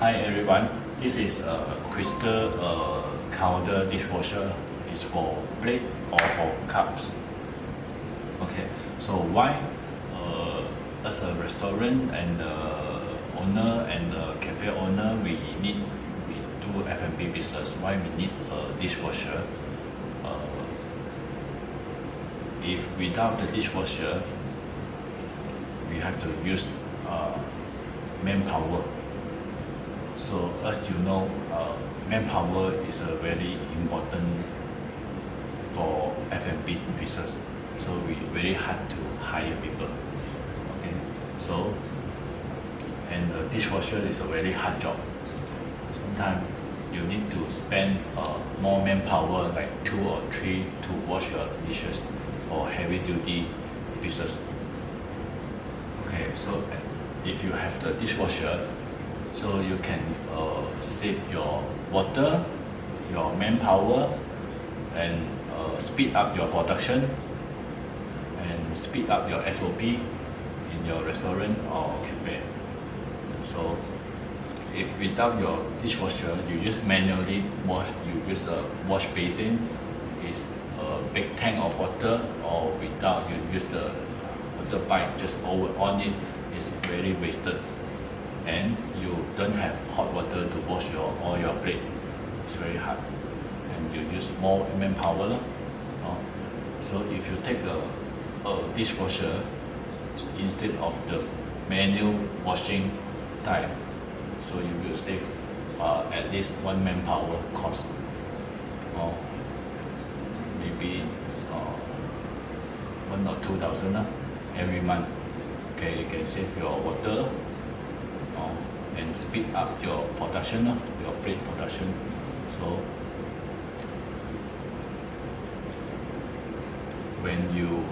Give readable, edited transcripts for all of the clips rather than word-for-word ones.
Hi everyone, this is a crystal counter dishwasher. It's for plate or for cups. Okay, so why as a restaurant and owner and cafe owner we do F&B business, why we need a dishwasher? If without the dishwasher we have to use manpower. So as you know, manpower is a very important for F&B business. So we very hard to hire people. Okay, so and the dishwasher is a very hard job. Sometimes you need to spend more manpower, like 2 or 3, to wash your dishes for heavy duty business. Okay, so if you have the dishwasher, so you can save your water, your manpower, and speed up your production and speed up your SOP in your restaurant or cafe. So if without your dishwasher, you use manually wash, you use a wash basin, is a big tank of water, or without you use the water pipe just over on it, is very wasted. And you don't have hot water to wash all your plate. It's very hard, and you use more manpower. So if you take a dishwasher instead of the manual washing type, so you will save at least 1 manpower cost, or maybe 1 or 2,000 every month. Okay, you can save your water and speed up your production, your plate production. So when you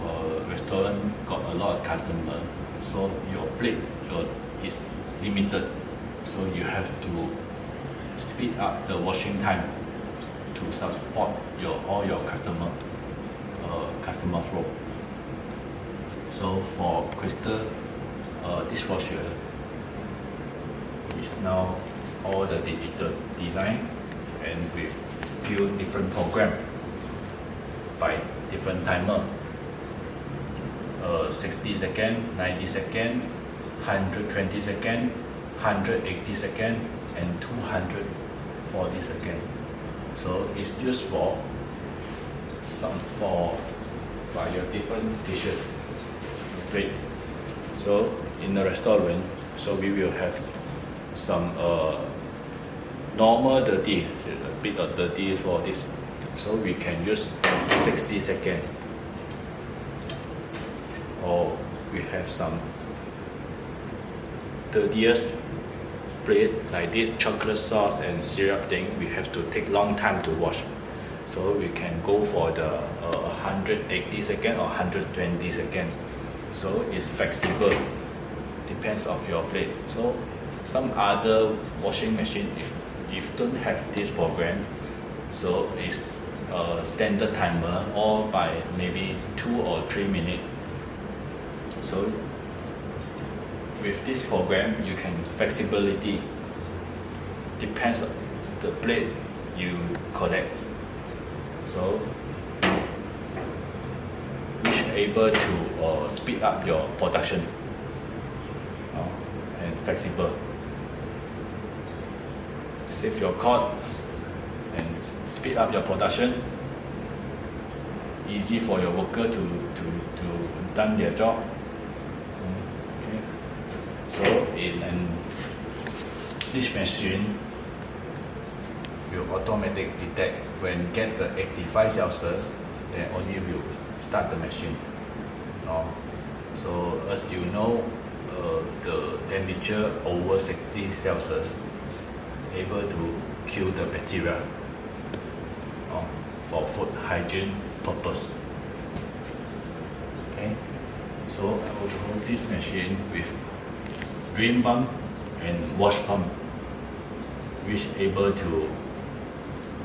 restaurant got a lot of customer, so your plate is limited, so you have to speed up the washing time to support all your customer flow. So for crystal dishwasher, is now all the digital design and with few different program by different timer, 60 second, 90 second, 120 second, 180 second, and 240 second. So it's used for your different dishes. Great. So in the restaurant, so we will have some normal dirty, so a bit of dirty for this. So we can use 60 second. Or we have some dirtiest plate like this chocolate sauce and syrup thing, we have to take long time to wash. So we can go for the 180 second or 120 second. So it's flexible, depends of your plate. So some other washing machine, if you don't have this program, so it's a standard timer, or by maybe 2 or 3 minutes. So with this program, you can flexibility, depends on the plate you collect. So which able to speed up your production and flexible. Save your cost and speed up your production. Easy for your worker to done their job. Okay. So this machine will automatically detect when get the 85 Celsius, then only will start the machine. So as you know, the temperature over 60 Celsius able to kill the bacteria for food hygiene purpose. Okay, so I will hold this machine with drain pump and wash pump, which able to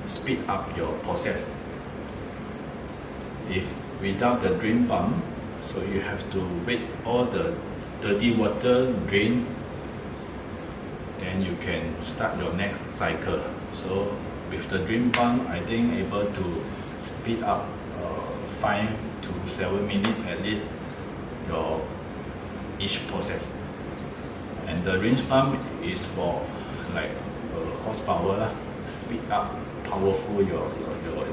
speed up your process. If without the drain pump, so you have to wait all the dirty water drain, then and you can start your next cycle. So with the drain pump, I think able to speed up 5 to 7 minutes at least your each process. And the rinse pump is for like horsepower lah, speed up powerful your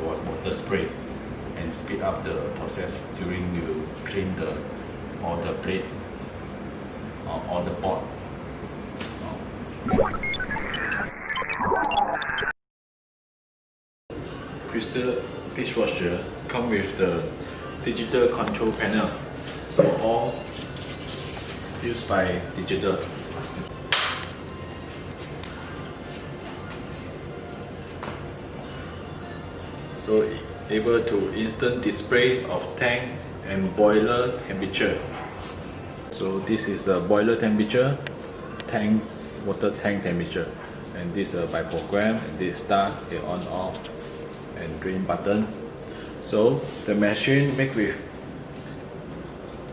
water spray and speed up the process during you clean all the plate or the pot. Crystal dishwasher come with the digital control panel, so all used by digital. So able to instant display of tank and boiler temperature. So this is the boiler temperature, tank water tank temperature, and this by program. And this start, on off, and drain button. So the machine made with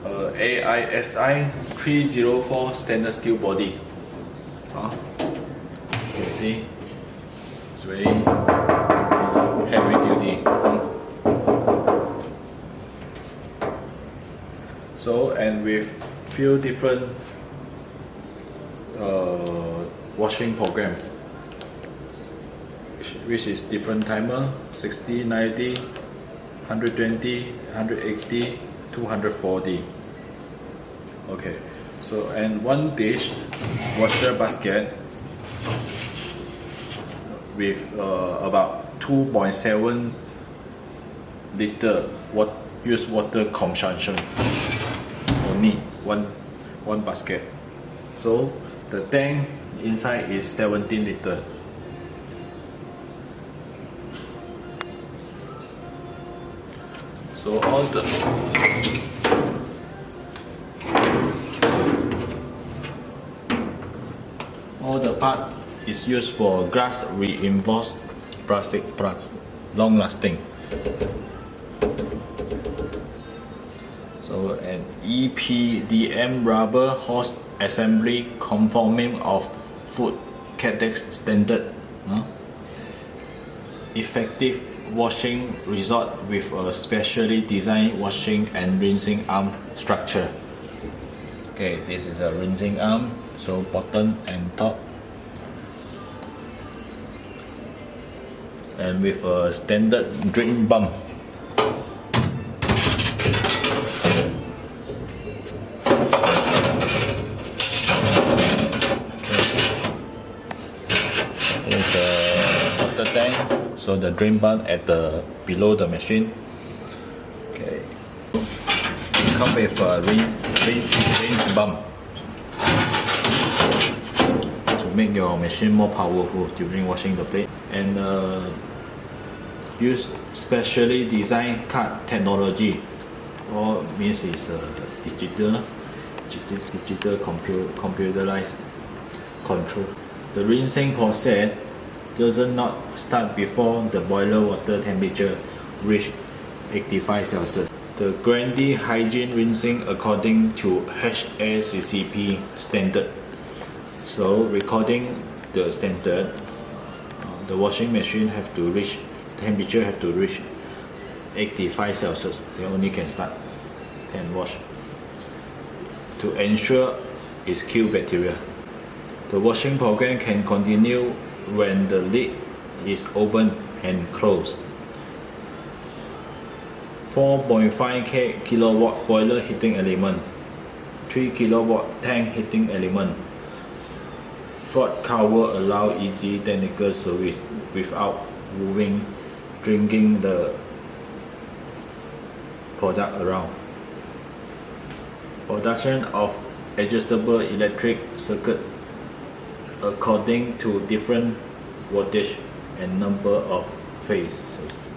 AISI 304 stainless steel body. You see, it's very heavy duty. So, and with few different washing program, which is different timer: 60, 90, 120, 180, 240. Okay, so and one dish washer basket with about 2.7 liter used water consumption. Only one basket. So the tank inside is 17 liter. So all the part is used for glass reinforced plastic parts, long lasting. So an EPDM rubber hose assembly conforming of food CATEX standard. Effective washing result with a specially designed washing and rinsing arm structure. Okay, this is a rinsing arm, so bottom and top, and with a standard drain pump. Here's the water tank, so the drain pump at below the machine. Okay, come with a rinse pump to make your machine more powerful during washing the plate, and use specially designed cut technology, or means it's digital computerized control. The rinsing process does not start before the boiler water temperature reach 85 Celsius. The Grandi hygiene rinsing according to HACCP standard. So recording the standard, the washing machine have to reach temperature 85 Celsius. They only can wash to ensure its kill bacteria. The washing program can continue when the lid is open and closed. 4.5 kilowatt boiler heating element, 3 kilowatt tank heating element. Flood cover allow easy technical service without moving, drinking the product around. Production of adjustable electric circuit according to different voltage and number of phases.